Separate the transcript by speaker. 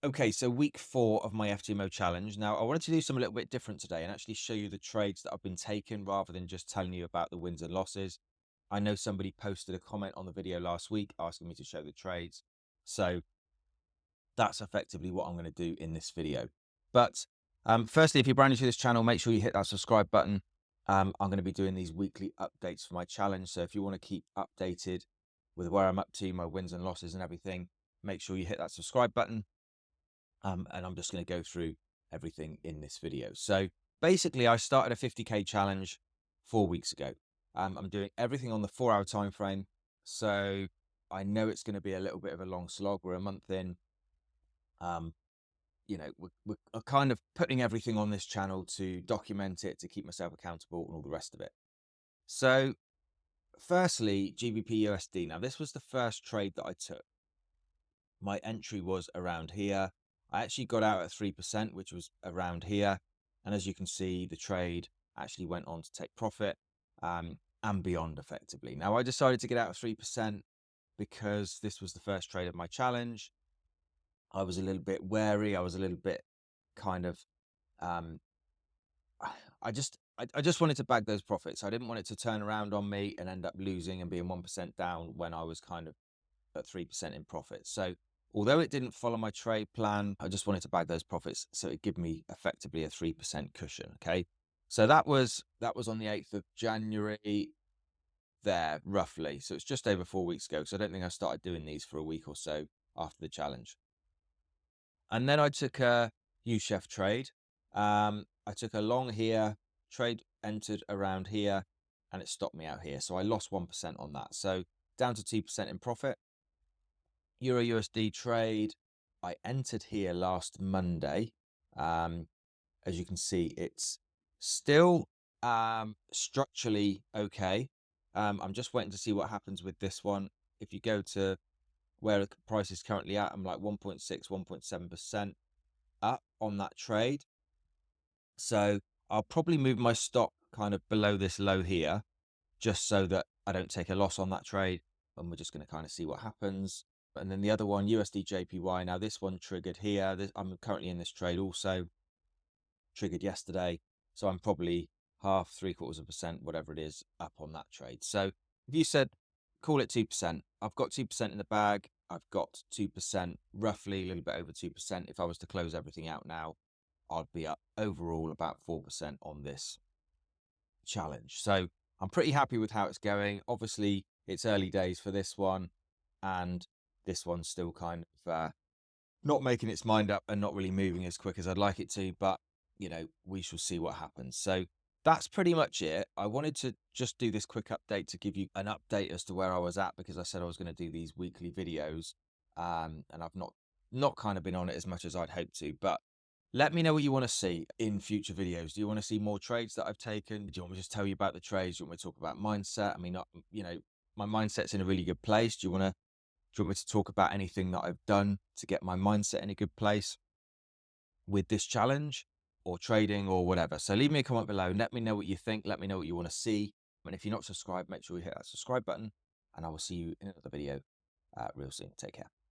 Speaker 1: Okay, so week 4 of my FTMO challenge. Now, I wanted to do something a little bit different today and actually show you the trades that I've been taking rather than just telling you about the wins and losses. I know somebody posted a comment on the video last week asking me to show the trades. So that's effectively what I'm going to do in this video. But firstly, if you're brand new to this channel, make sure you hit that subscribe button. I'm going to be doing these weekly updates for my challenge. So if you want to keep updated with where I'm up to, my wins and losses and everything, make sure you hit that subscribe button. And I'm just going to go through everything in this video. So basically, I started a 50K challenge 4 weeks ago. I'm doing everything on the 4-hour time frame. So I know it's going to be a little bit of a long slog. We're a month in. Um, we're kind of putting everything on this channel to document it, to keep myself accountable and all the rest of it. So firstly, GBP USD. Now, this was the first trade that I took. My entry was around here. I actually got out at 3%, which was around here. And as you can see, the trade actually went on to take profit and beyond effectively. Now, I decided to get out at 3% because this was the first trade of my challenge. I was a little bit wary. I was a little bit kind of, um, I just wanted to bag those profits. I didn't want it to turn around on me and end up losing and being 1% down when I was kind of at 3% in profit. So although it didn't follow my trade plan, I just wanted to bag those profits so it give me effectively a 3% cushion. Okay. So that was on the 8th of January there, roughly. So it's just over 4 weeks ago. So I don't think I started doing these for a week or so after the challenge. And then I took a U-Chef trade. I took a long here, trade entered around here, and it stopped me out here. So I lost 1% on that. So down to 2% in profit. Euro USD trade, I entered here last Monday. As you can see, it's still structurally okay. I'm just waiting to see what happens with this one. If you go to where the price is currently at, I'm like 1.6, 1.7% up on that trade. So I'll probably move my stop kind of below this low here, just so that I don't take a loss on that trade. And we're just going to kind of see what happens. And then the other one, USD JPY. Now this one triggered here. I'm currently in this trade also, triggered yesterday. So I'm probably half, 3/4%, whatever it is, up on that trade. So if you said, call it 2%, I've got 2% in the bag. I've got 2%, roughly a little bit over 2%. If I was to close everything out now, I'd be up overall about 4% on this challenge. So I'm pretty happy with how it's going. Obviously, it's early days for this one, and this one's still kind of not making its mind up and not really moving as quick as I'd like it to, but we shall see what happens. So that's pretty much it. I wanted to just do this quick update to give you an update as to where I was at, because I said I was going to do these weekly videos, and I've not kind of been on it as much as I'd hoped to. But let me know what you want to see in future videos. Do you want to see more trades that I've taken? Do you want me to just tell you about the trades? Do you want me to talk about mindset? I mean, my mindset's in a really good place. Do you want me to talk about anything that I've done to get my mindset in a good place with this challenge or trading or whatever? So leave me a comment below. Let me know what you think. Let me know what you want to see. And if you're not subscribed, make sure you hit that subscribe button, and I will see you in another video real soon. Take care.